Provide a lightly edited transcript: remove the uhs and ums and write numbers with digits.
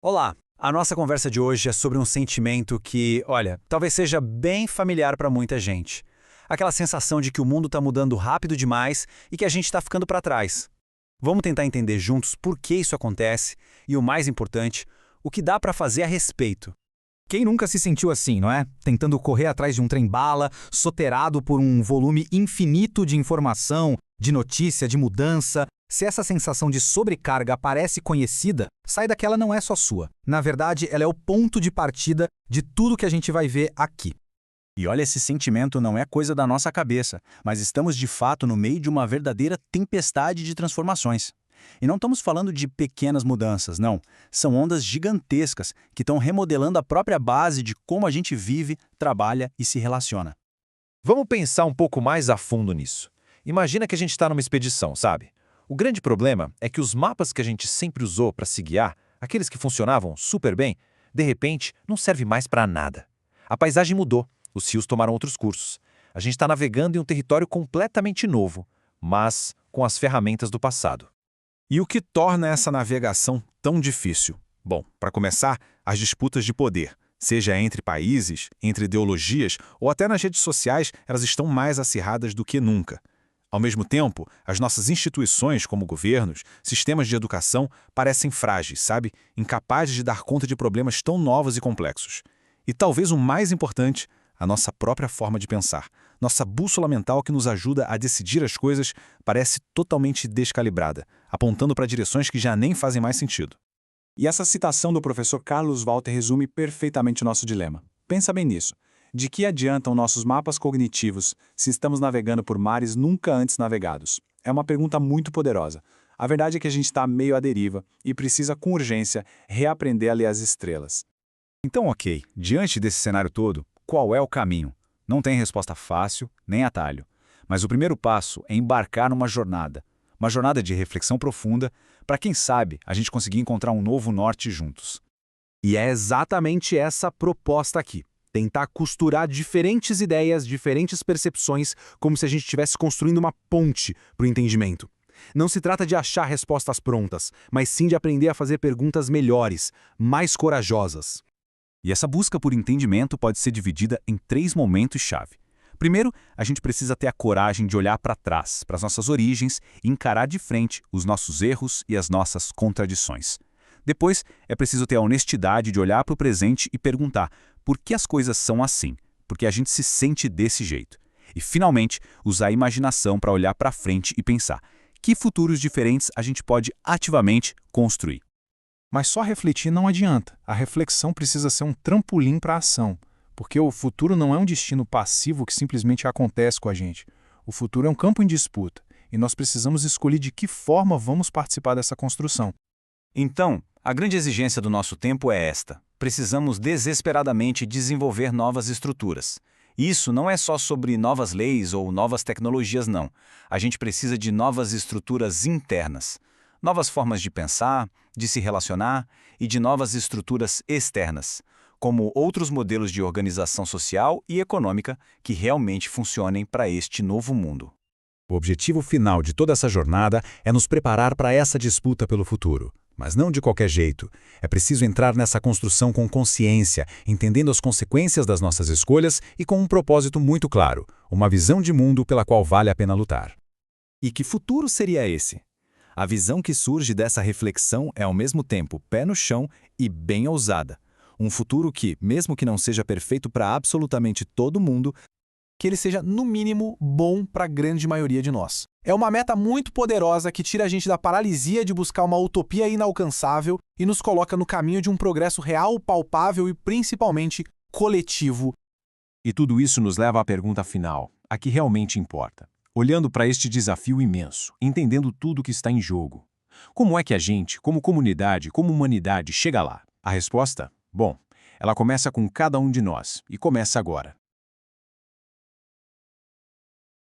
Olá! A nossa conversa de hoje é sobre um sentimento que, olha, talvez seja bem familiar para muita gente. Aquela sensação de que o mundo está mudando rápido demais e que a gente está ficando para trás. Vamos tentar entender juntos por que isso acontece e, o mais importante, o que dá para fazer a respeito. Quem nunca se sentiu assim, não é? Tentando correr atrás de um trem-bala, soterrado por um volume infinito de informação, de notícia, de mudança. Se essa sensação de sobrecarga parece conhecida, saiba que ela não é só sua. Na verdade, ela é o ponto de partida de tudo que a gente vai ver aqui. E olha, esse sentimento não é coisa da nossa cabeça, mas estamos de fato no meio de uma verdadeira tempestade de transformações. E não estamos falando de pequenas mudanças, não. São ondas gigantescas que estão remodelando a própria base de como a gente vive, trabalha e se relaciona. Vamos pensar um pouco mais a fundo nisso. Imagina que a gente está numa expedição, sabe? O grande problema é que os mapas que a gente sempre usou para se guiar, aqueles que funcionavam super bem, de repente não servem mais para nada. A paisagem mudou, os rios tomaram outros cursos. A gente está navegando em um território completamente novo, mas com as ferramentas do passado. E o que torna essa navegação tão difícil? Bom, para começar, as disputas de poder, seja entre países, entre ideologias ou até nas redes sociais, elas estão mais acirradas do que nunca. Ao mesmo tempo, as nossas instituições, como governos, sistemas de educação, parecem frágeis, sabe? Incapazes de dar conta de problemas tão novos e complexos. E talvez o mais importante, a nossa própria forma de pensar. Nossa bússola mental que nos ajuda a decidir as coisas parece totalmente descalibrada, apontando para direções que já nem fazem mais sentido. E essa citação do professor Carlos Walter resume perfeitamente o nosso dilema. Pensa bem nisso. De que adiantam nossos mapas cognitivos se estamos navegando por mares nunca antes navegados? É uma pergunta muito poderosa. A verdade é que a gente está meio à deriva e precisa, com urgência, reaprender a ler as estrelas. Então, ok, diante desse cenário todo, qual é o caminho? Não tem resposta fácil, nem atalho. Mas o primeiro passo é embarcar numa jornada. Uma jornada de reflexão profunda, para quem sabe a gente conseguir encontrar um novo norte juntos. E é exatamente essa a proposta aqui. Tentar costurar diferentes ideias, diferentes percepções, como se a gente estivesse construindo uma ponte para o entendimento. Não se trata de achar respostas prontas, mas sim de aprender a fazer perguntas melhores, mais corajosas. E essa busca por entendimento pode ser dividida em 3 momentos-chave. Primeiro, a gente precisa ter a coragem de olhar para trás, para as nossas origens, e encarar de frente os nossos erros e as nossas contradições. Depois, é preciso ter a honestidade de olhar para o presente e perguntar por que as coisas são assim, porque a gente se sente desse jeito. E, finalmente, usar a imaginação para olhar para frente e pensar que futuros diferentes a gente pode ativamente construir. Mas só refletir não adianta. A reflexão precisa ser um trampolim para a ação, porque o futuro não é um destino passivo que simplesmente acontece com a gente. O futuro é um campo em disputa, e nós precisamos escolher de que forma vamos participar dessa construção. Então, a grande exigência do nosso tempo é esta. Precisamos desesperadamente desenvolver novas estruturas. Isso não é só sobre novas leis ou novas tecnologias, não. A gente precisa de novas estruturas internas. Novas formas de pensar, de se relacionar e de novas estruturas externas, como outros modelos de organização social e econômica que realmente funcionem para este novo mundo. O objetivo final de toda essa jornada é nos preparar para essa disputa pelo futuro. Mas não de qualquer jeito. É preciso entrar nessa construção com consciência, entendendo as consequências das nossas escolhas e com um propósito muito claro, uma visão de mundo pela qual vale a pena lutar. E que futuro seria esse? A visão que surge dessa reflexão é ao mesmo tempo pé no chão e bem ousada. Um futuro que, mesmo que não seja perfeito para absolutamente todo mundo, Que ele seja, no mínimo, bom para a grande maioria de nós. É uma meta muito poderosa que tira a gente da paralisia de buscar uma utopia inalcançável e nos coloca no caminho de um progresso real, palpável e, principalmente, coletivo. E tudo isso nos leva à pergunta final, a que realmente importa. Olhando para este desafio imenso, entendendo tudo que está em jogo. Como é que a gente, como comunidade, como humanidade, chega lá? A resposta? Bom, ela começa com cada um de nós, e começa agora.